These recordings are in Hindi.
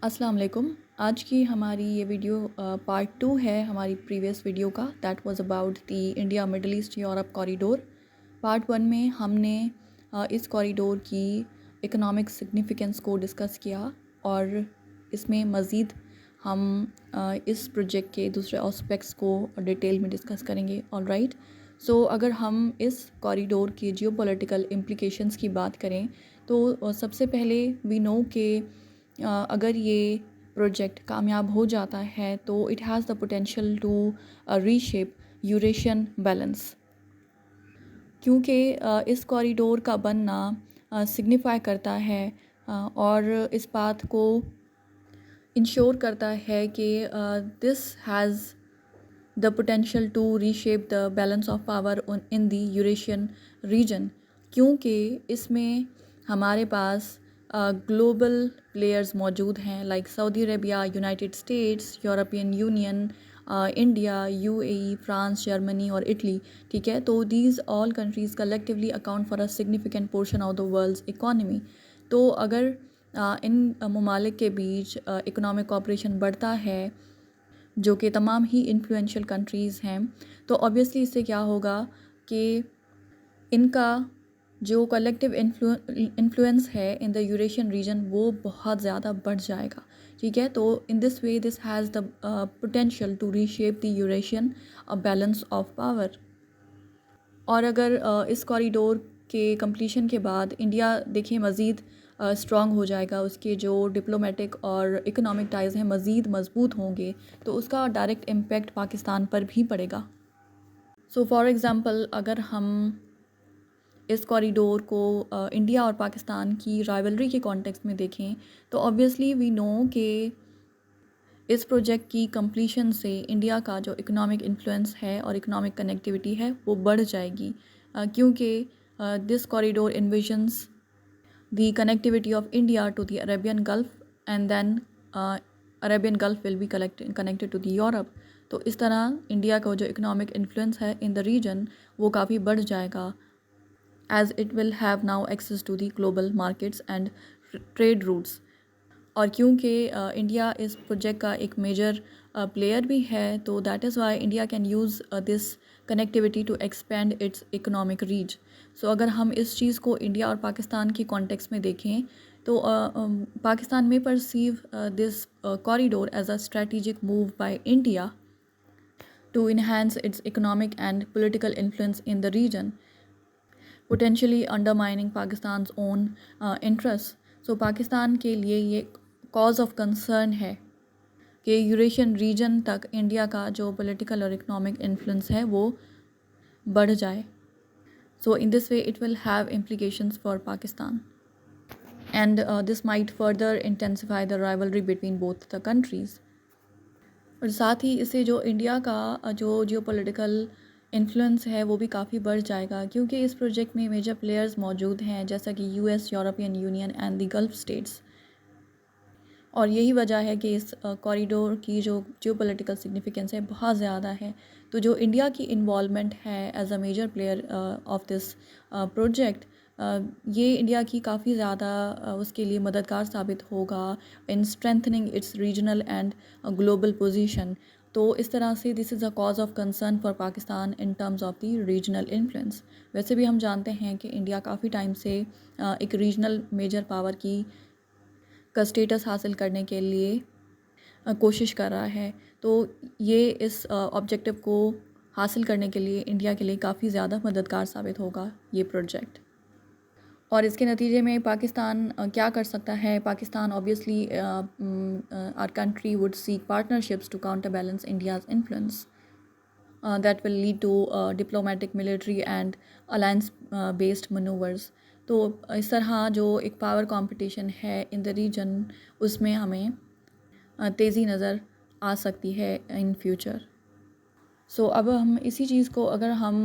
अस्सलाम वालेकुम। आज की हमारी ये वीडियो पार्ट 2 है हमारी प्रीवियस वीडियो का। That was about the India Middle East Europe corridor. Part 1 में हमने इस कॉरिडोर की इकोनॉमिक सिग्निफिकेंस को डिस्कस किया और इसमें मज़ीद हम इस प्रोजेक्ट के दूसरे एस्पेक्ट्स को डिटेल में डिस्कस करेंगे। ऑलराइट, सो अगर हम इस कॉरिडोर के जियोपॉलिटिकल इम्प्लिकेशंस की बात करें तो सबसे पहले वी नो कि अगर ये प्रोजेक्ट कामयाब हो जाता है तो it has the potential to reshape Eurasian balance, क्योंकि इस कॉरिडोर का बनना सिग्निफाई करता है और इस बात को इंश्योर करता है कि this has the potential to reshape the balance of power in the Eurasian region, क्योंकि इसमें हमारे पास ग्लोबल प्लेयर्स मौजूद हैं like Saudi Arabia, United States, European Union, India, UAE, France, Germany और इटली। ठीक है, तो these all countries collectively account for a significant portion of the world's economy. तो अगर इन ममालिक के बीच इकोनॉमिक कॉपरेशन बढ़ता है जो कि तमाम ही इन्फ्लुएंशियल कंट्रीज़ हैं, तो ऑब्वियसली इससे क्या होगा कि इनका जो कलेक्टिव इन्फ्लुएंस है इन द यूरेशियन रीजन वो बहुत ज़्यादा बढ़ जाएगा। ठीक है, तो in this way this has the potential to reshape the Eurasian balance of power. और अगर इस कॉरिडोर के कंप्लीशन के बाद इंडिया देखिए मज़ीद स्ट्रॉन्ग हो जाएगा, उसके जो डिप्लोमेटिक और इकोनॉमिक टाइज़ हैं मज़ीद मज़बूत होंगे, तो उसका डायरेक्ट इम्पेक्ट पाकिस्तान पर भी पड़ेगा। सो फॉर एग्ज़ाम्पल अगर हम इस कॉरिडोर को इंडिया और पाकिस्तान की राइवलरी के कॉन्टेक्स्ट में देखें तो ऑब्वियसली वी नो कि इस प्रोजेक्ट की कंप्लीशन से इंडिया का जो इकोनॉमिक इन्फ्लुएंस है और इकोनॉमिक कनेक्टिविटी है वो बढ़ जाएगी, क्योंकि this corridor envisions the connectivity of India to the Arabian Gulf and then Arabian Gulf will be connected to the Europe. तो इस तरह इंडिया का जो इकोनॉमिक इन्फ्लुएंस है इन द रीजन वो काफ़ी बढ़ जाएगा, as it will have now access to the global markets and trade routes। और क्योंकि इंडिया इस प्रोजेक्ट का एक मेजर प्लेयर भी है, तो that is why India can use this connectivity to expand its economic reach. So अगर हम इस चीज़ को इंडिया और पाकिस्तान की कॉन्टेक्स्ट में देखें तो पाकिस्तान में perceive this corridor as a strategic move by India to enhance its economic and political influence in the region, potentially undermining Pakistan's own interests। सो पाकिस्तान के लिए ये कॉज ऑफ कंसर्न है कि यूरेशियन रीजन तक इंडिया का जो पॉलिटिकल और इकोनॉमिक इन्फ्लुएंस है वो बढ़ जाए। So in this way it will have implications for Pakistan and this might further intensify the rivalry between both the countries. और साथ ही इससे जो इंडिया का जो जियोपॉलिटिकल इन्फ्लुएंस है वो भी काफ़ी बढ़ जाएगा, क्योंकि इस प्रोजेक्ट में मेजर प्लेयर्स मौजूद हैं जैसा कि US, European union and the gulf states. और यही वजह है कि इस कॉरिडोर की जो जियोपॉलिटिकल सिग्निफिकेंस है बहुत ज़्यादा है। तो जो इंडिया की इन्वॉल्वमेंट है as a major player of this project, ये इंडिया की काफ़ी ज़्यादा उसके लिए मददगार साबित होगा in strengthening its regional and global position. तो इस तरह से this is a cause of concern for Pakistan in terms of the regional influence. वैसे भी हम जानते हैं कि इंडिया काफ़ी टाइम से एक रीजनल मेजर पावर की का स्टेटस हासिल करने के लिए कोशिश कर रहा है। तो ये इस ऑब्जेक्टिव को हासिल करने के लिए इंडिया के लिए काफ़ी ज़्यादा मददगार साबित होगा ये प्रोजेक्ट। और इसके नतीजे में पाकिस्तान क्या कर सकता है? Pakistan obviously our country would seek partnerships to counter balance India's influence that will lead to diplomatic, military and alliance based manoeuvres. तो इस तरह जो एक पावर कंपटीशन है इन द रीजन उसमें हमें तेज़ी नज़र आ सकती है इन फ्यूचर। सो अब हम इसी चीज़ को अगर हम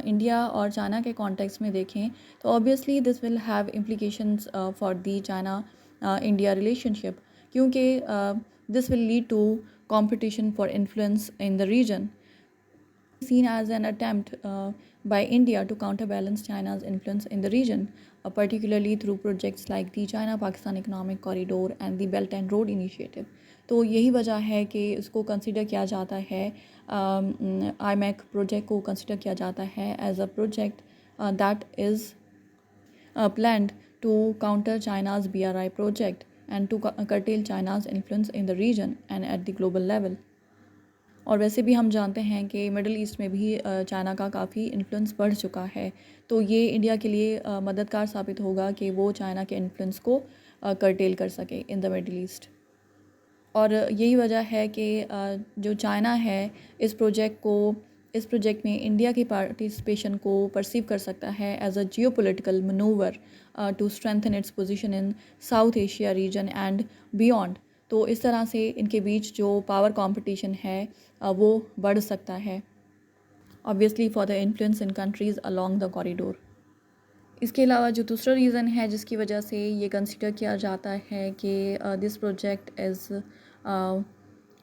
इंडिया और चाइना के कॉन्टेक्स्ट में देखें तो obviously this will have implications for the China India relationship, क्योंकि this will lead to competition for influence in the region. seen as an attempt by India to counterbalance China's influence in the region, particularly through projects like the China-Pakistan Economic Corridor and the Belt and Road Initiative. तो यही वजह है कि इसको कंसिडर किया जाता है, IMEC प्रोजेक्ट को कंसिडर किया जाता है as a project that is planned to counter China's BRI project and to curtail China's influence in the region and at the global level. और वैसे भी हम जानते हैं कि मिडल ईस्ट में भी चाइना का काफ़ी इन्फ्लुएंस बढ़ चुका है, तो ये इंडिया के लिए मददगार साबित होगा कि वो चाइना के इन्फ्लुएंस को कर्टेल कर सके इन द मिडल ईस्ट। और यही वजह है कि जो चाइना है इस प्रोजेक्ट में इंडिया की पार्टिसिपेशन को परसीव कर सकता है as a geopolitical manoeuvre to strengthen its position in South Asia region and beyond. तो इस तरह से इनके बीच जो पावर कंपटीशन है वो बढ़ सकता है, obviously for the influence in countries along the corridor. इसके अलावा जो दूसरा रीज़न है जिसकी वजह से ये कंसिडर किया जाता है कि this project is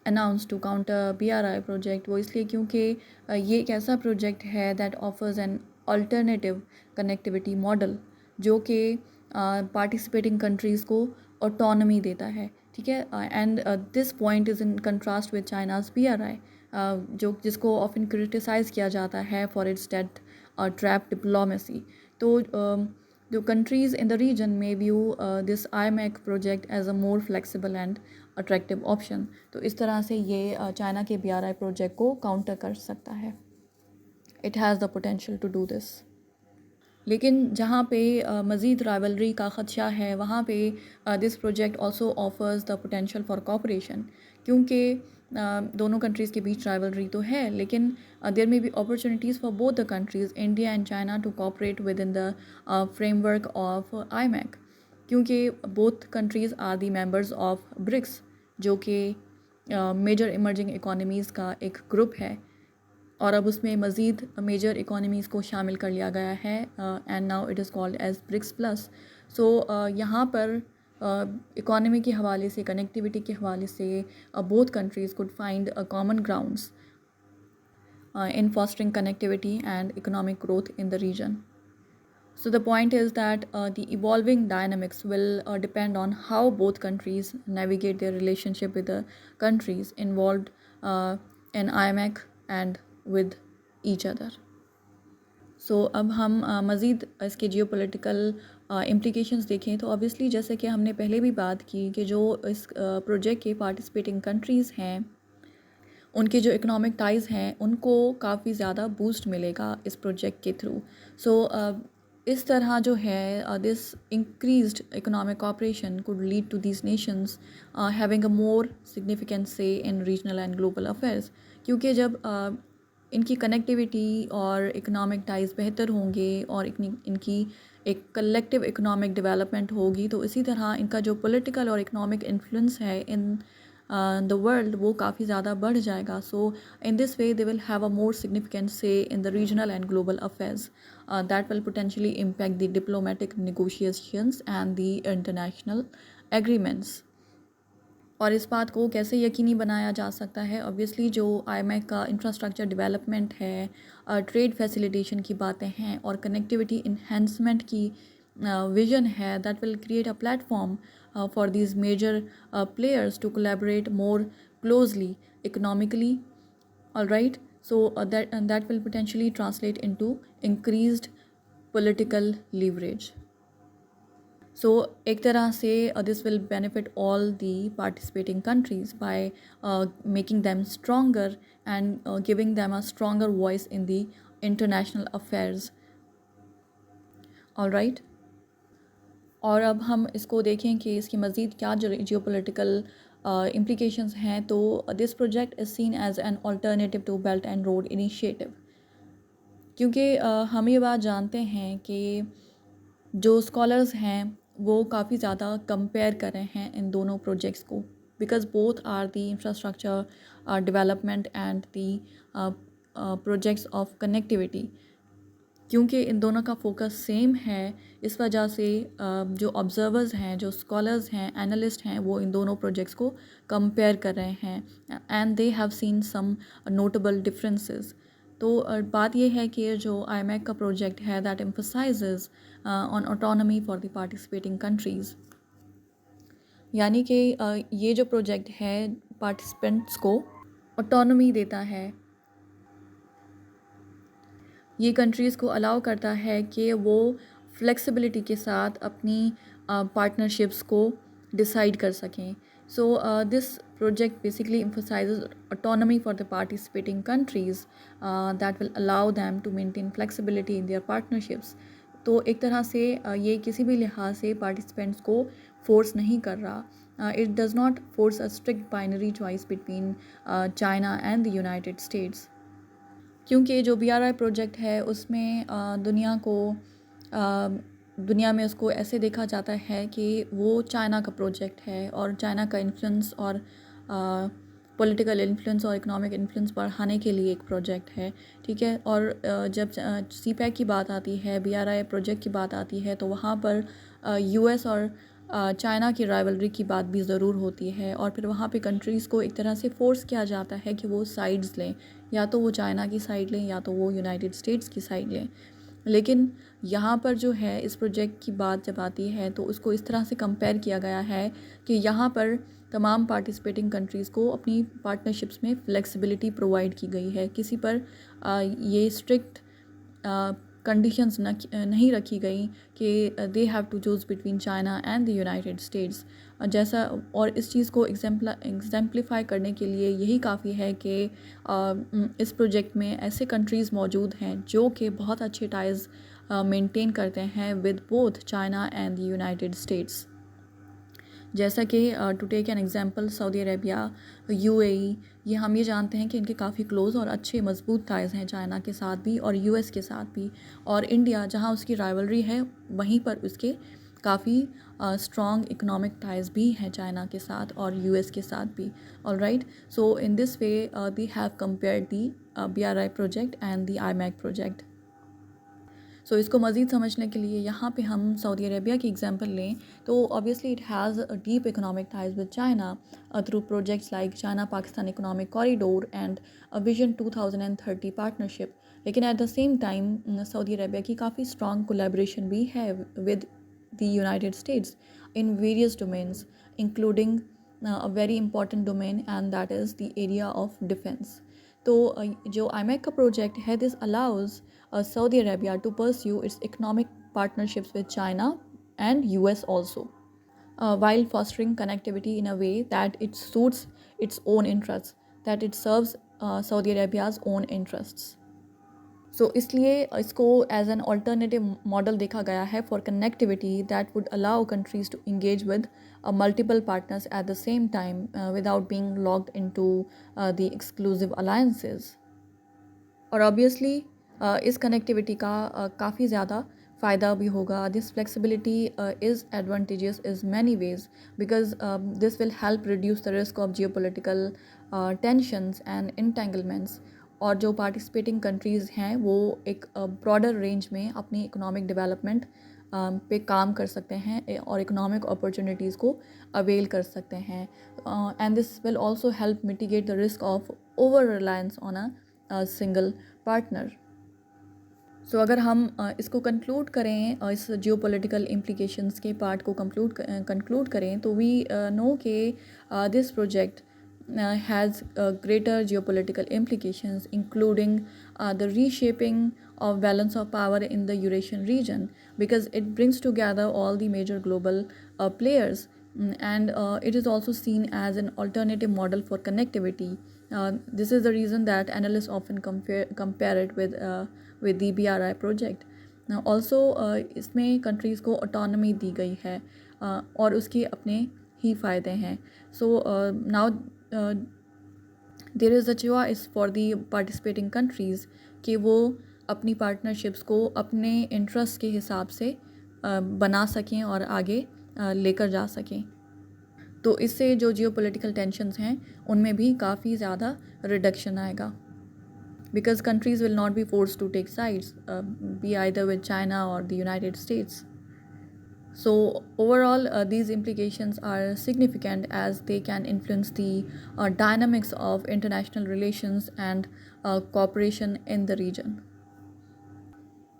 announce to counter BRI project, वो इसलिए क्योंकि ये एक ऐसा प्रोजेक्ट है that offers an alternative connectivity model जो कि पार्टिसिपेटिंग कंट्रीज़ को ऑटोनमी देता है, ठीक है। And this point is in contrast with China's BRI, जो जिसको ऑफन क्रिटिसाइज़ किया जाता है for its date trap diplomacy. तो the countries in the region may view this IMEC project as a more flexible and attractive option। तो इस तरह से ये चाइना के BRI प्रोजेक्ट को काउंटर कर सकता है। It has the potential to do this। लेकिन जहाँ पे मज़ीद राइवलरी का ख़दशा है वहाँ पे this project also offers the potential for cooperation, क्योंकि दोनों कंट्रीज़ के बीच राइवलरी तो है, लेकिन there may be opportunities for both the countries India and China to cooperate with in the framework of IMEC, क्योंकि both countries are the members of BRICS, जो कि मेजर इमर्जिंग इकोनॉमीज़ का एक ग्रुप है, और अब उसमें मज़ीद मेजर इकोनॉमीज़ को शामिल कर लिया गया है and now it is called as BRICS plus. So यहाँ पर इकोनॉमी के हवाले से, कनेक्टिविटी के हवाले से both countries could find common grounds in fostering connectivity and economic growth in the region. So the point is that the evolving dynamics will depend on how both countries navigate their relationship with the countries involved in IMEC and with each other. So अब हम मज़ीद इसके जियोपॉलिटिकल implications देखें तो ऑब्वियसली जैसे कि हमने पहले भी बात की कि जो इस प्रोजेक्ट के पार्टिसिपेटिंग कंट्रीज़ हैं उनके जो इकोनॉमिक टाइज़ हैं उनको काफ़ी ज़्यादा बूस्ट मिलेगा इस प्रोजेक्ट के थ्रू। सो इस तरह जो है this increased economic cooperation could lead to these nations having a more significant say in regional and global affairs, क्योंकि जब इनकी कनेक्टिविटी और इकोनॉमिक टाइज़ बेहतर होंगे और इनकी एक कलेक्टिव इकोनॉमिक डेवलपमेंट होगी, तो इसी तरह इनका जो पॉलिटिकल और इकोनॉमिक इन्फ्लुएंस है इन द वर्ल्ड वो काफ़ी ज़्यादा बढ़ जाएगा। So in this way they will have a more significant say in the regional and global affairs that will potentially impact the diplomatic negotiations and the international agreements. और इस बात को कैसे यकीनी बनाया जा सकता है, ऑब्वियसली जो IMEC का इंफ्रास्ट्रक्चर डेवलपमेंट है, ट्रेड फैसिलिटेशन की बातें हैं और कनेक्टिविटी इन्हेंसमेंट की विजन है, that will create a platform for these major players to collaborate more closely economically, all right। So that will potentially translate into increased political leverage। So एक तरह से this will benefit all the participating countries by making them stronger and giving them a stronger voice in the international affairs, all right। और अब हम इसको देखें कि इसकी मज़ीद क्या जियोपॉलिटिकल implications हैं। तो this project is seen as an alternative to Belt and Road Initiative, क्योंकि हम ये बात जानते हैं कि जो स्कॉलर्स हैं वो काफ़ी ज़्यादा कंपेयर कर रहे हैं इन दोनों प्रोजेक्ट्स को, because both are the infrastructure development and the projects of connectivity. क्योंकि इन दोनों का फोकस सेम है, इस वजह से जो ऑब्जर्वर्स हैं, जो स्कॉलर्स हैं, एनालिस्ट हैं, वो इन दोनों प्रोजेक्ट्स को कंपेयर कर रहे हैं and they have seen some notable differences. तो बात ये है कि जो IMEC का प्रोजेक्ट है that emphasises on autonomy for the participating countries, यानी कि ये जो प्रोजेक्ट है पार्टिसिपेंट्स को ऑटोनॉमी देता है, ये कंट्रीज़ को अलाउ करता है कि वो फ्लेक्सिबिलिटी के साथ अपनी पार्टनरशिप्स को डिसाइड कर सकें. So this project basically emphasizes autonomy for the participating countries that will allow them to maintain flexibility in their partnerships. तो एक तरह से ये किसी भी लिहाज से पार्टिसिपेंट्स को फोर्स नहीं कर रहा. It does not force a strict binary choice between China and the United states, क्योंकि जो BRI प्रोजेक्ट है उसमें दुनिया में उसको ऐसे देखा जाता है कि वो चाइना का प्रोजेक्ट है और चाइना का इन्फ्लुएंस और पॉलिटिकल इन्फ्लुएंस और इकोनॉमिक इन्फ्लुएंस बढ़ाने के लिए एक प्रोजेक्ट है, ठीक है. और जब CPEC की बात आती है, BRI प्रोजेक्ट की बात आती है, तो वहाँ पर US और चाइना की राइवलरी की बात भी ज़रूर होती है और फिर वहाँ पे कंट्रीज़ को एक तरह से फ़ोर्स किया जाता है कि वो साइड्स लें, या तो वो चाइना की साइड लें या तो वो यूनाइटेड स्टेट्स की साइड लें. लेकिन यहाँ पर जो है इस प्रोजेक्ट की बात जब आती है तो उसको इस तरह से कंपेयर किया गया है कि यहाँ पर तमाम पार्टिसिपेटिंग कंट्रीज़ को अपनी पार्टनरशिप्स में फ़्लेक्सिबिलिटी प्रोवाइड की गई है. किसी पर ये स्ट्रिक्ट कंडीशंस नहीं रखी गई कि they have to choose between China and the United States. जैसा और इस चीज़ को एग्जाम्पलीफाई करने के लिए यही काफ़ी है कि इस प्रोजेक्ट में ऐसे कंट्रीज़ मौजूद हैं जो कि बहुत अच्छे टाइज़ मेंटेन करते हैं with both China and the United States. जैसा कि to take an example Saudi Arabia, UAE, ये हम ये जानते हैं कि इनके काफ़ी क्लोज़ और अच्छे मजबूत टाइज़ हैं चाइना के साथ भी और US के साथ भी. और इंडिया जहाँ उसकी राइवलरी है वहीं पर उसके काफ़ी स्ट्रॉन्ग इकोनॉमिक टाइज़ भी हैं चाइना के साथ और US के साथ भी. Alright, so in this way they have compared the BRI project and the IMEC project. So इसको मज़ीद समझने के लिए यहाँ पे हम सऊदी अरेबिया की एग्जांपल लें तो obviously it has a deep economic ties with China through projects like China Pakistan economic corridor and a vision 2030 partnership. लेकिन at the same time Saudi Arabia की काफ़ी स्ट्रॉन्ग कोलैबोरेशन भी है with the United States in various domains including a very important domain and that is the area of defense. तो जो IMEC का प्रोजेक्ट है this allows Saudi Arabia to pursue its economic partnerships with China and US also, while fostering connectivity in a way that it suits its own interests, that it serves Saudi Arabia's own interests. So इसलिए इसको एज एन अल्टरनेटिव मॉडल देखा गया है for connectivity that would allow countries to engage with multiple partners at the same time without being locked into the exclusive alliances. और ऑब्वियसली इस कनेक्टिविटी का काफ़ी ज़्यादा फ़ायदा भी होगा. This flexibility is advantages is many ways because this will help reduce the risk of geopolitical tensions and entanglements. और जो पार्टिसिपेटिंग कंट्रीज़ हैं वो एक ब्रॉडर रेंज में अपनी इकोनॉमिक डेवलपमेंट पे काम कर सकते हैं और इकोनॉमिक अपॉर्चुनिटीज़ को अवेल कर सकते हैं. And this will also help mitigate the risk of over reliance on a single partner. So अगर हम इसको कंक्लूड करें, इस जियोपॉलिटिकल इम्प्लिकेशंस के पार्ट को कंक्लूड करें तो वी नो कि this project has greater geopolitical implications, including the reshaping of balance of power in the Eurasian region, because it brings together all the major global players. And it is also seen as an alternative model for connectivity. This is the reason that analysts often compare it with the BRI project. Now also इसमें countries को autonomy दी गई है और उसके अपने ही फ़ायदे हैं. So now there is a choice for the participating countries कि वो अपनी पार्टनरशिप्स को अपने इंटरेस्ट के हिसाब से बना सकें और आगे लेकर जा सकें. तो इससे जो जियोपॉलिटिकल टेंशन्स हैं उनमें भी काफ़ी ज़्यादा रिडक्शन आएगा because countries will not be force to take sides be either with China और the United States. So overall, these implications are significant as they can influence the dynamics of international relations and cooperation in the region.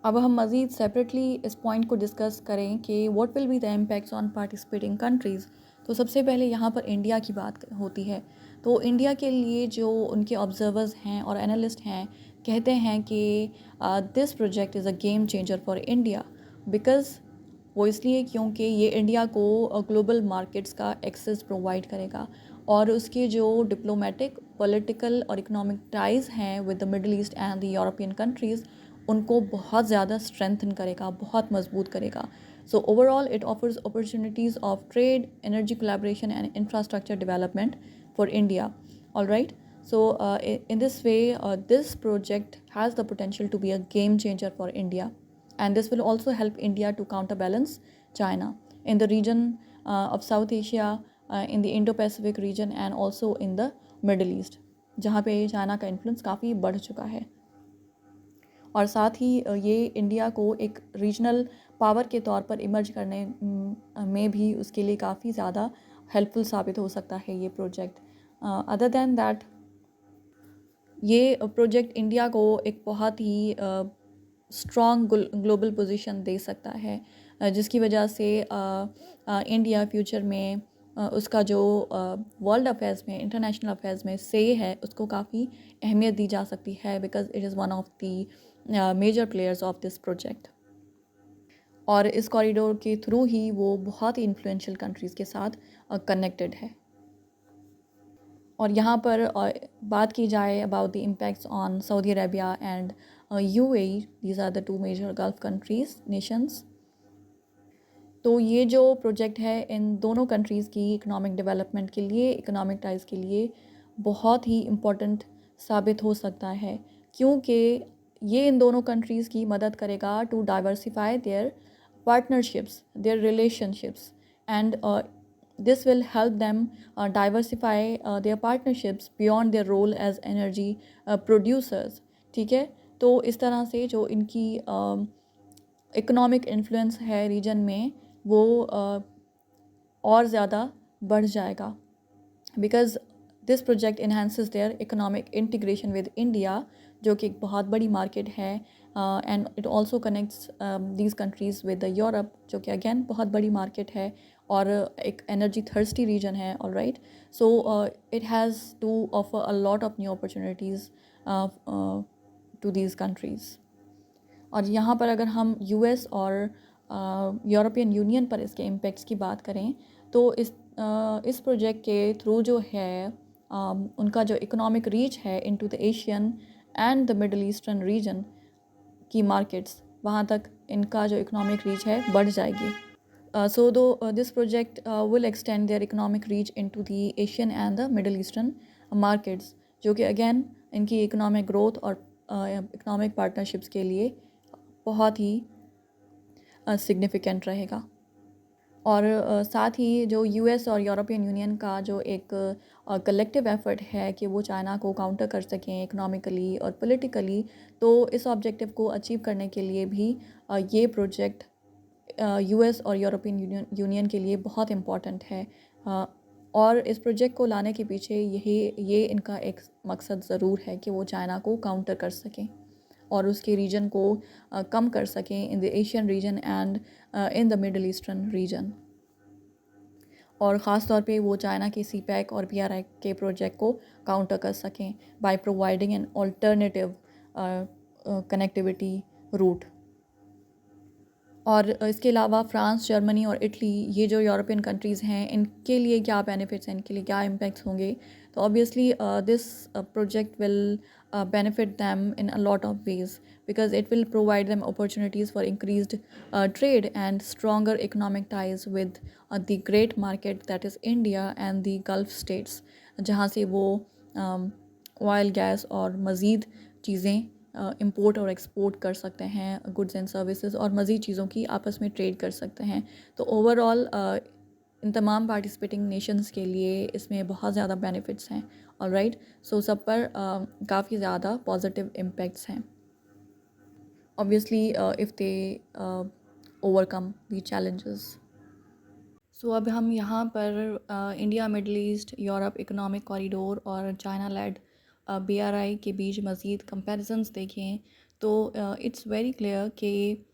अब हम मज़ीद सेपरेटली इस पॉइंट को डिस्कस करें कि what will be the impacts on participating countries. तो सबसे पहले यहाँ पर इंडिया की बात होती है। तो इंडिया के लिए जो उनके ऑब्जर्वर्स हैं और एनालिस्ट हैं कहते हैं कि this project is a game changer for India, because वो इसलिए क्योंकि ये इंडिया को ग्लोबल मार्केट्स का एक्सेस प्रोवाइड करेगा और उसके जो डिप्लोमेटिक, पॉलिटिकल और इकोनॉमिक टाइज़ हैं with the middle east and the European countries उनको बहुत ज़्यादा स्ट्रेंथन करेगा, बहुत मजबूत करेगा. So overall it offers opportunities of trade, energy collaboration and infrastructure development for India. All right. So in this way, this project has the potential to be a game changer for India, and this will also help India to counterbalance China in the region of South Asia, in the Indo-Pacific region, and also in the Middle East, जहाँ पे चाइना का इन्फ्लुएंस काफ़ी बढ़ चुका है. और साथ ही ये इंडिया को एक रीजनल पावर के तौर पर इमर्ज करने में भी उसके लिए काफ़ी ज़्यादा हेल्पफुल साबित हो सकता है ये प्रोजेक्ट. अदर दैन दैट ये प्रोजेक्ट इंडिया को एक बहुत ही स्ट्रॉन्ग ग्लोबल पोजीशन दे सकता है, जिसकी वजह से इंडिया फ्यूचर में उसका जो वर्ल्ड अफेयर्स में, इंटरनेशनल अफेयर्स में से है उसको काफ़ी अहमियत दी जा सकती है, because it is one of the major players of this project. और इस कॉरिडोर के थ्रू ही वो बहुत ही इन्फ्लुएंशियल कंट्रीज़ के साथ कनेक्टेड है. और यहाँ पर बात की जाए about the impacts on Saudi Arabia and UAE, these are the two major Gulf countries nations. तो ये जो प्रोजेक्ट है इन दोनों कंट्रीज़ की इकोनॉमिक डेवलपमेंट के लिए, इकोनॉमिक टाइज़ के लिए बहुत ही इम्पोर्टेंट साबित हो सकता है, क्योंकि ये इन दोनों कंट्रीज़ की मदद करेगा to diversify their partnerships, their relationships, and this will help them diversify their partnerships beyond their role as energy producers. ठीक है, तो इस तरह से जो इनकी इकोनॉमिक इन्फ्लुएंस है रीजन में वो और ज़्यादा बढ़ जाएगा, because this project enhances their economic integration with India, जो कि एक बहुत बड़ी मार्केट है, and it also connects these countries with the Europe, जो कि अगेन बहुत बड़ी मार्केट है और एक एनर्जी थर्स्टी रीजन है. All right, so it has to offer a lot of new opportunities to these countries. और यहाँ पर अगर हम यूएस और यूरोपियन यूनियन पर इसके इम्पेक्ट्स की बात करें तो इस प्रोजेक्ट के थ्रू जो है उनका जो इकोनॉमिक रीच है into the Asian and the middle eastern region की मार्केट्स, वहाँ तक इनका जो इकोनॉमिक रीच है बढ़ जाएगी. सो दो this project will extend their economic reach into the Asian and the middle eastern markets, जो कि अगेन इनकी इकोनॉमिक ग्रोथ और इकोनॉमिक पार्टनरशिप्स के लिए बहुत ही सिग्निफिकेंट रहेगा. और साथ ही जो यूएस और यूरोपियन यूनियन का जो एक कलेक्टिव एफर्ट है कि वो चाइना को काउंटर कर सकें इकोनॉमिकली और पॉलिटिकली, तो इस ऑब्जेक्टिव को अचीव करने के लिए भी ये प्रोजेक्ट यूएस और यूरोपियन यूनियन के लिए बहुत इम्पॉर्टेंट है. और इस प्रोजेक्ट को लाने के पीछे ये इनका एक मकसद ज़रूर है कि वो चाइना को काउंटर कर सकें और उसके रीजन को कम कर सकें in the Asian region and in the middle eastern region. और ख़ास तौर पे वो चाइना के सीपैक और पीआरआई के प्रोजेक्ट को काउंटर कर सकें by providing an alternative connectivity route. और इसके अलावा फ्रांस, जर्मनी और इटली, ये जो यूरोपियन कंट्रीज़ हैं, इनके लिए क्या बेनिफिट्स हैं, इनके लिए क्या इम्पैक्ट्स होंगे. तो obviously this project will benefit them in a lot of ways, because it will provide them opportunities for increased trade and stronger economic ties with the great market that is India and the Gulf states, जहाँ से वो oil, gas और मज़ीद चीज़ें इंपोर्ट और एक्सपोर्ट कर सकते हैं, गुड्स एंड सर्विसेज, और मज़ीद चीज़ों की आपस में ट्रेड कर सकते हैं. तो ओवरऑल इन तमाम पार्टिसिपेटिंग नेशंस के लिए इसमें बहुत ज़्यादा बेनिफिट्स हैं. ऑल राइट, सो सब पर काफ़ी ज़्यादा पॉजिटिव इम्पैक्ट्स हैं, obviously if they overcome the challenges. So अब हम यहाँ पर India, Middle East, Europe economic corridor और चाइना लेड BRI के बीच मज़ीद कंपैरिजंस देखें तो इट्स वेरी क्लियर कि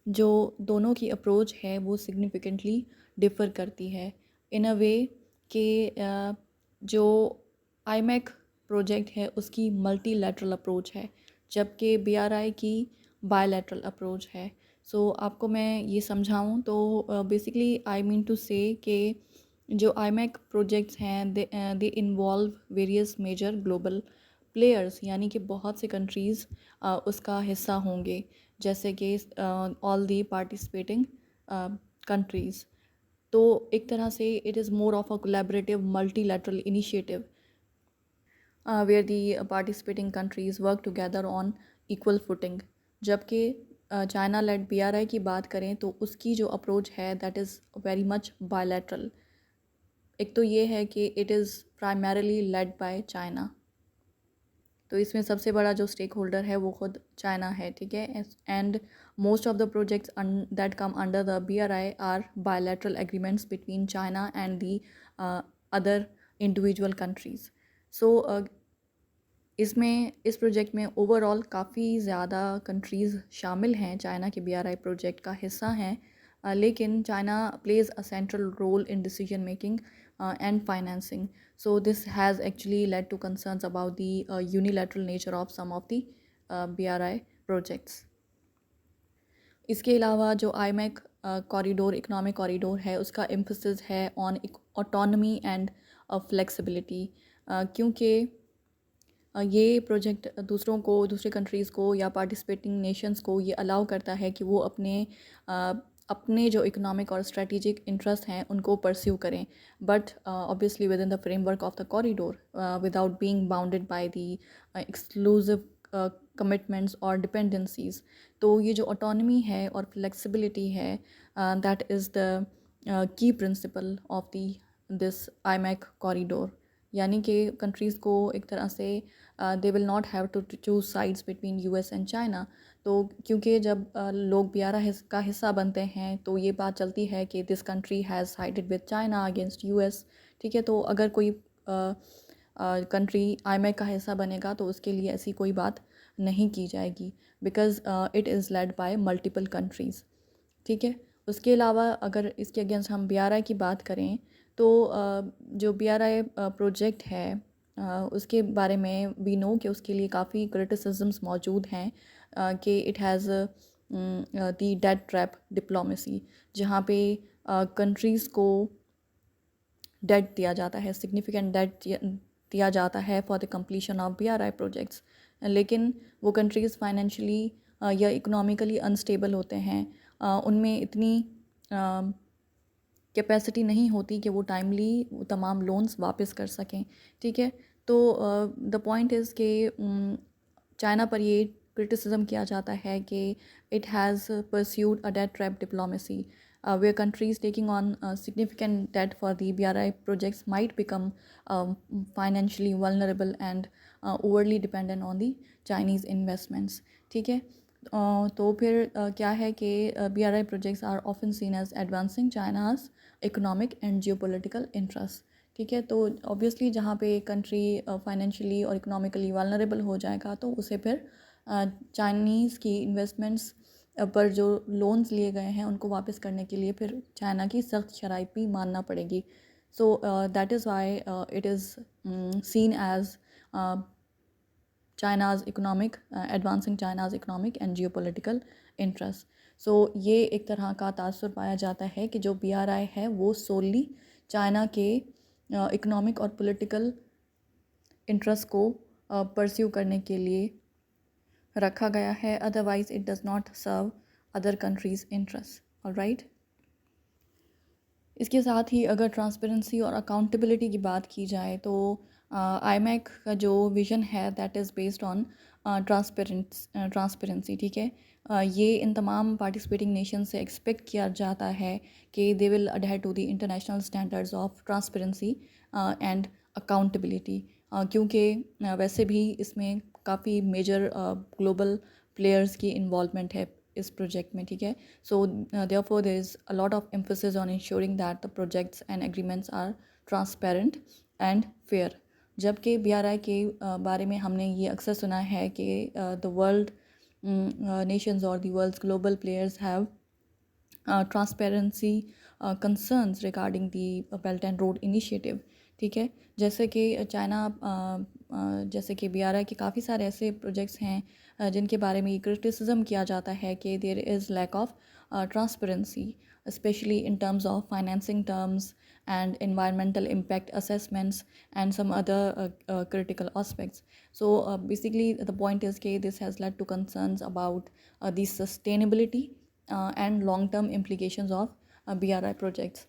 जो दोनों की अप्रोच है वो सिग्निफिकेंटली डिफ़र करती है इन अ वे कि जो आईमैक प्रोजेक्ट है उसकी मल्टीलैटरल अप्रोच है, जबकि BRI की बायलैटरल अप्रोच है। सो आपको मैं ये समझाऊं तो बेसिकली आई मीन टू से कि जो आईमैक प्रोजेक्ट्स हैं they involve various major global players, यानी कि बहुत से कंट्रीज़ उसका हिस्सा होंगे, जैसे कि ऑल दी पार्टिसिपेटिंग कंट्रीज़। तो एक तरह से it is more of a collaborative multilateral initiative where the participating countries work together on equal footing। जबकि चाइना लेड BRI की बात करें तो उसकी जो अप्रोच है that is very much bilateral. एक तो ये है कि it is primarily led by China, तो इसमें सबसे बड़ा जो स्टेक होल्डर है वो खुद चाइना है, ठीक है। And most of the projects that come under the BRI are bilateral agreements between China and the other individual countries. So इसमें इस प्रोजेक्ट में ओवरऑल काफ़ी ज़्यादा कंट्रीज़ शामिल हैं, चाइना के BRI प्रोजेक्ट का हिस्सा हैं, लेकिन China plays a central role in decision making and financing. So this has actually led to concerns about the unilateral nature of some of the BRI projects. इसके अलावा जो आईमैक कॉरिडोर इकोनॉमिक कॉरिडोर है उसका एम्फसिस है ऑन ऑटोनमी एंड फ्लेक्सिबिलिटी, क्योंकि ये प्रोजेक्ट दूसरे कंट्रीज़ को या पार्टिसिपेटिंग नेशंस को ये अलाउ करता है कि वो अपने जो इकोनॉमिक और स्ट्रेटिजिक इंटरेस्ट हैं उनको परस्यू करें, but obviously with in the framework of the corridor without being bounded by the exclusive commitments और डिपेंडेंसीज। तो ये जो ऑटोनमी है और फ्लेक्सिबिलिटी है that is the key principle of the this IMEC corridor, यानी कि कंट्रीज़ को एक तरह से they will not have to choose sides between US and China. तो क्योंकि जब लोग BRI का हिस्सा बनते हैं तो ये बात चलती है कि this country has sided with China against US, ठीक है। तो अगर कोई कंट्री आईमैक का हिस्सा बनेगा तो उसके लिए ऐसी कोई बात नहीं की जाएगी, because it is led by multiple countries, ठीक है। उसके अलावा अगर इसके अगेंस्ट हम BRI की बात करें तो जो BRI प्रोजेक्ट है उसके बारे में वी नो कि उसके लिए काफ़ी क्रिटिसिज्म्स मौजूद हैं कि it has the date trap diplomacy, जहाँ पे कंट्रीज़ को डेट दिया जाता है, सिग्निफिकेंट डेट दिया जाता है for the completion of BRI projects, लेकिन वो कंट्रीज़ फाइनेंशियली या इकोनॉमिकली अनस्टेबल होते हैं, उनमें इतनी कैपेसिटी नहीं होती कि वो टाइमली तमाम लोन्स वापस कर सकें, ठीक है। तो द पॉइंट इज़ कि चाइना पर ये क्रिटिसिज्म किया जाता है कि it has pursued a debt trap diplomacy where countries taking on significant debt for the BRI projects might become financially vulnerable and overly dependent on the Chinese investments, ठीक है। तो फिर क्या है कि BRI projects are often seen as advancing China's economic and geopolitical interest, ठीक है। तो ऑब्वियसली जहाँ पे कंट्री फाइनेंशियली और इकोनॉमिकली वालनरेबल हो जाएगा तो उसे फिर चाइनीज़ की इन्वेस्टमेंट्स पर जो लोन्स लिए गए हैं उनको वापस करने के लिए फिर चाइना की सख्त शराइत भी मानना पड़ेगी। So that is why it is seen as China's economic advancing China's economic and geopolitical interest. So ये एक तरह का तासुर पाया जाता है कि जो BRI है वो सोली चाइना के इकोनॉमिक और पॉलिटिकल इंटरेस्ट को परस्यू करने के लिए रखा गया है, otherwise it does not serve other countries interest, alright. इसके साथ ही अगर ट्रांसपेरेंसी और अकाउंटेबिलिटी की बात की जाए तो आईमैक का जो विज़न है that is based on transparency, ठीक है। ये इन तमाम पार्टिसिपेटिंग नेशन से एक्सपेक्ट किया जाता है कि they will adhere to the international standards of transparency and accountability, क्योंकि वैसे भी इसमें काफ़ी मेजर ग्लोबल प्लेयर्स की इन्वॉल्वमेंट है इस प्रोजेक्ट में, ठीक है। So therefore there is a lot of emphasis on ensuring that the projects and agreements are transparent and fair. जबकि BRI के बारे में हमने ये अक्सर सुना है कि the world nations or the world's global players have transparency concerns regarding the Belt and Road Initiative. ठीक है, जैसे कि चाइना जैसे कि BRI के काफ़ी सारे ऐसे प्रोजेक्ट्स हैं जिनके बारे में क्रिटिसिज्म किया जाता है कि there is lack of transparency, especially in terms of financing terms and environmental impact assessments and some other critical aspects. So basically the point is that this has led to concerns about the sustainability and long term implications of BRI projects.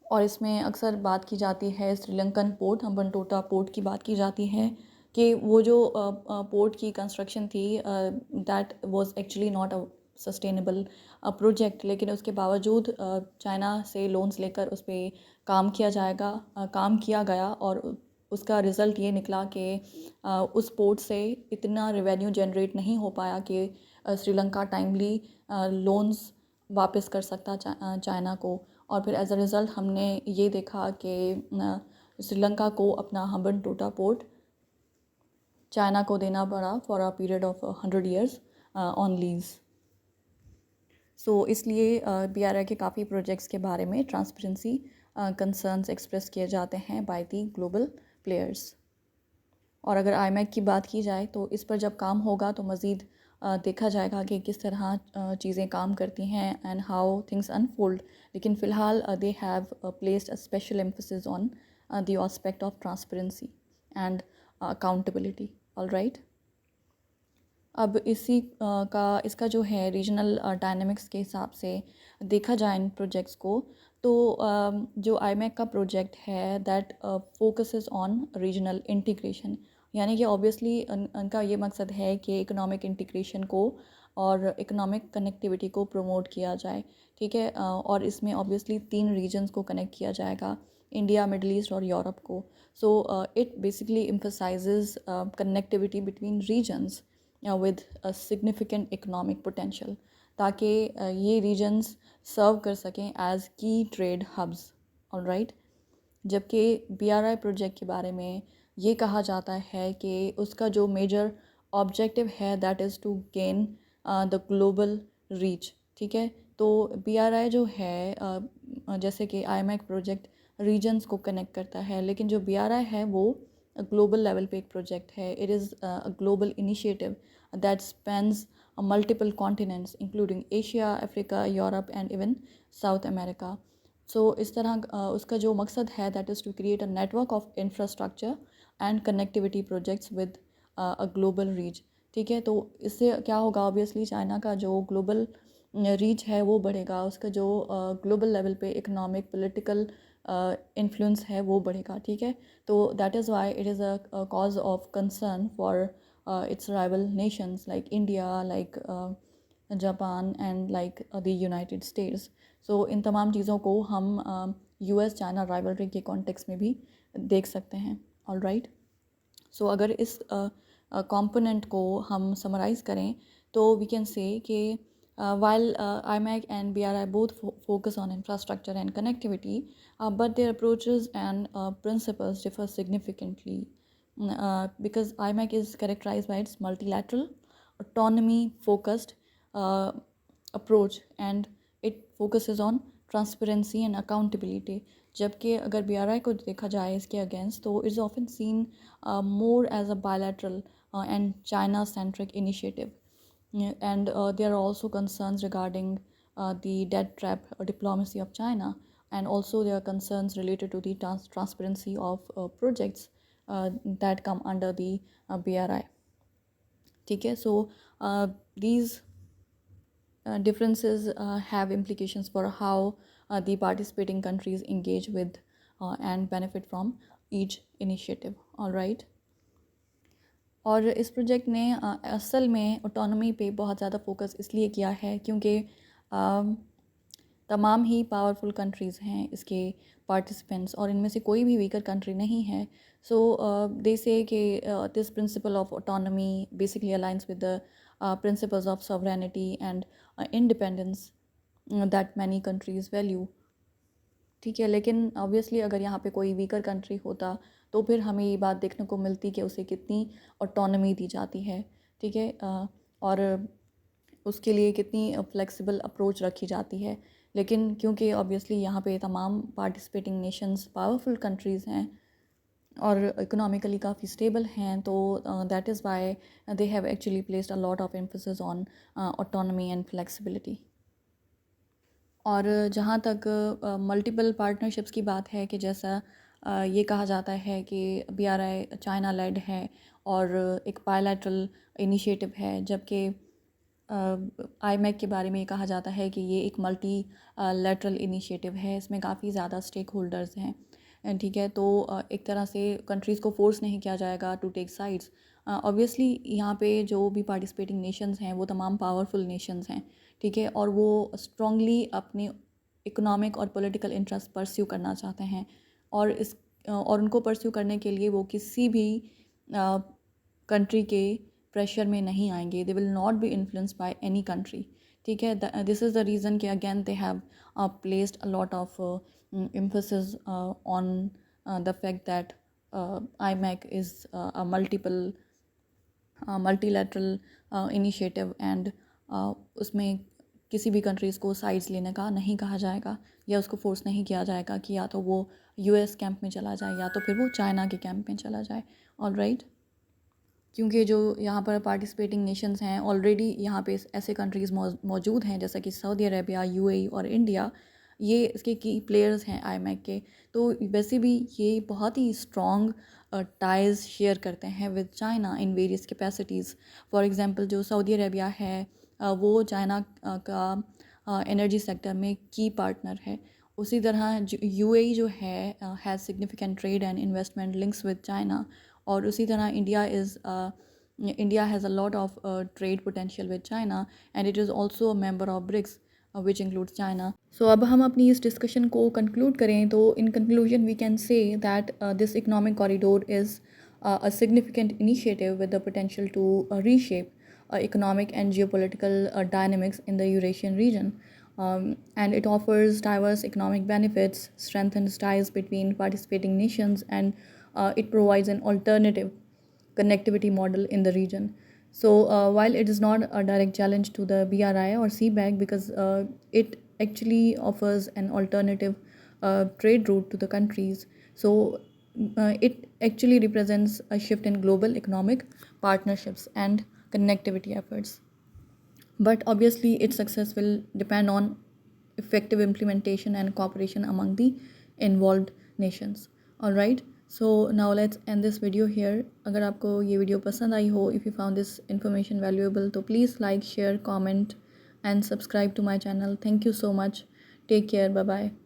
और इसमें अक्सर बात की जाती है श्रीलंकन पोर्ट हम्बनटोटा पोर्ट की बात की जाती है कि वो जो पोर्ट की कंस्ट्रक्शन थी that was actually not a sustainable project, लेकिन उसके बावजूद चाइना से लोन्स लेकर उस पर काम किया गया और उसका रिज़ल्ट ये निकला कि उस पोर्ट से इतना रेवेन्यू जनरेट नहीं हो पाया कि श्रीलंका टाइमली लोन्स वापस कर सकता चाइना को। और फिर एज अ रिज़ल्ट हमने ये देखा कि श्रीलंका को अपना हम्बनटोटा पोर्ट चाइना को देना पड़ा for a period of 100 years on lease. So इसलिए BRI के काफ़ी प्रोजेक्ट्स के बारे में ट्रांसपेरेंसी कंसर्न्स एक्सप्रेस किए जाते हैं बाय दी ग्लोबल प्लेयर्स। और अगर IMEC की बात की जाए तो इस पर जब काम होगा तो मज़ीद देखा जाएगा कि किस तरह चीज़ें काम करती हैं एंड हाउ थिंग्स अनफोल्ड। लेकिन फ़िलहाल they have placed a special emphasis on the aspect of transparency and accountability. Alright, अब इसका जो है रीजनल डायनामिक्स के हिसाब से देखा जाए इन प्रोजेक्ट्स को तो जो IMEC का प्रोजेक्ट है that focuses on regional integration, यानी कि ऑब्वियसली उनका ये मकसद है कि इकोनॉमिक इंटीग्रेशन को और इकोनॉमिक कनेक्टिविटी को प्रमोट किया जाए। ठीक है, और इसमें ऑब्वियसली 3 रीजन्स को कनेक्ट किया जाएगा, इंडिया, मिडल ईस्ट और यूरोप को। So it basically emphasises connectivity between regions with a significant economic potential, ताकि ये regions सर्व कर सकें as key trade hubs. Alright, जबकि BRI प्रोजेक्ट के बारे में ये कहा जाता है कि उसका जो मेजर ऑब्जेक्टिव है that is to gain the global reach. ठीक है, तो BRI जो है जैसे कि IMEC प्रोजेक्ट रीजन्स को कनेक्ट करता है, लेकिन जो BRI है वो ग्लोबल लेवल पे एक प्रोजेक्ट है। It is a global initiative that spans multiple continents including Asia, Africa, Europe and even South America. So इस तरह उसका जो मकसद है that is to create a network of infrastructure and connectivity projects with a global reach. ठीक है, तो इससे क्या होगा, ऑब्वियसली चाइना का जो ग्लोबल रीच है वो बढ़ेगा, उसका जो ग्लोबल लेवल पे इकोनॉमिक पॉलिटिकल इन्फ्लुएंस है वो बढ़ेगा। ठीक है, तो that is why it is a cause of concern for its rival nations like India, like Japan and like the United States. So इन तमाम चीज़ों को हम US चाइना राइवलरी के कॉन्टेक्स्ट में भी देख सकते हैं। ऑलराइट, सो अगर इस कंपोनेंट को हम समराइज़ करें तो वी कैन से कि while IMEC and BRI both focus on infrastructure and connectivity, but their approaches and principles differ significantly. Because IMEC is characterized by its multilateral, autonomy-focused approach, and it focuses on transparency and accountability. जबकि अगर BRI को देखा जाए इसके अगेंस्ट तो it's often seen more as a bilateral and China-centric initiative. And there are also concerns regarding the debt trap diplomacy of China, and also there are concerns related to the transparency of projects that come under the BRI. ठीक है, so these differences have implications for how the participating countries engage with and benefit from each initiative. All right, और इस प्रोजेक्ट ने असल में ऑटोनॉमी पे बहुत ज़्यादा फोकस इसलिए किया है क्योंकि तमाम ही पावरफुल कंट्रीज़ हैं इसके पार्टिसिपेंट्स और इनमें से कोई भी वीकर कंट्री नहीं है। सो दे से कि this principle of autonomy basically aligns with the principles of sovereignty and independence that many countries value. ठीक है, लेकिन ऑब्वियसली अगर यहाँ पे कोई वीकर कंट्री होता तो फिर हमें ये बात देखने को मिलती कि उसे कितनी ऑटोनॉमी दी जाती है, ठीक है, और उसके लिए कितनी फ्लेक्सिबल अप्रोच रखी जाती है। लेकिन क्योंकि ऑब्वियसली यहाँ पे तमाम पार्टिसिपेटिंग नेशंस पावरफुल कंट्रीज़ हैं और इकोनॉमिकली काफ़ी स्टेबल हैं, तो that is why they have actually placed a lot of emphasis on autonomy and flexibility. और जहाँ तक मल्टीपल पार्टनरशिप्स की बात है कि जैसा ये कहा जाता है कि BRI चाइना लेड है और एक बायलैटरल इनिशिएटिव है, जबकि IMEC के बारे में ये कहा जाता है कि ये एक मल्टी लैटरल इनिशिएटिव है, इसमें काफ़ी ज़्यादा स्टेक होल्डर्स हैं, ठीक है। तो एक तरह से कंट्रीज़ को फोर्स नहीं किया जाएगा टू टेक साइड्स। ऑब्वियसली यहाँ पे जो भी पार्टिसिपेटिंग नेशंस हैं वो तमाम पावरफुल नेशंस हैं, ठीक है, और वो स्ट्रांगली अपने इकोनॉमिक और पॉलिटिकल इंटरेस्ट परस्यू करना चाहते हैं, और और उनको परस्यू करने के लिए वो किसी भी कंट्री के प्रेशर में नहीं आएंगे। दे will not B influenced by any country, ठीक है। दिस इज़ द रीज़न कि again they have placed a lot of emphasis on the fact that IMEC is a multilateral initiative and उसमें किसी भी कंट्रीज़ को साइड्स लेने का नहीं कहा जाएगा या उसको फोर्स नहीं किया जाएगा कि या तो वो US कैंप में चला जाए या तो फिर वो चाइना के कैंप में चला जाए। ऑल राइट, क्योंकि जो यहाँ पर पार्टिसिपेटिंग नेशंस हैं ऑलरेडी यहाँ पे ऐसे कंट्रीज़ मौजूद हैं जैसा कि सऊदी अरेबिया, UAE और इंडिया, ये इसके की प्लेयर्स हैं IMEC के। तो वैसे भी ये बहुत ही स्ट्रॉन्ग टाइज़ शेयर करते हैं with China in various capacities. For example जो सऊदी अरेबिया है वो चाइना का एनर्जी सेक्टर में की पार्टनर है। उसी तरह UAE जो है has significant trade and investment links with China, और उसी तरह India has a lot of trade potential with China and it is also a member of BRICS which includes China. So अब हम अपनी इस डिस्कशन को कंक्लूड करें तो in conclusion we can say that this economic corridor is a significant initiative with the potential to reshape economic and geopolitical dynamics in the Eurasian region. And it offers diverse economic benefits, strengthens ties between participating nations, and it provides an alternative connectivity model in the region. So while it is not a direct challenge to the BRI or CBAC, because it actually offers an alternative trade route to the countries, so it actually represents a shift in global economic partnerships and connectivity efforts. But obviously its success will depend on effective implementation and cooperation among the involved nations. All right, so now let's end this video here. अगर आपको ये वीडियो पसंद आई हो, if you found this information valuable, तो please like, share, comment and subscribe to my channel. Thank you so much. Take care. Bye bye.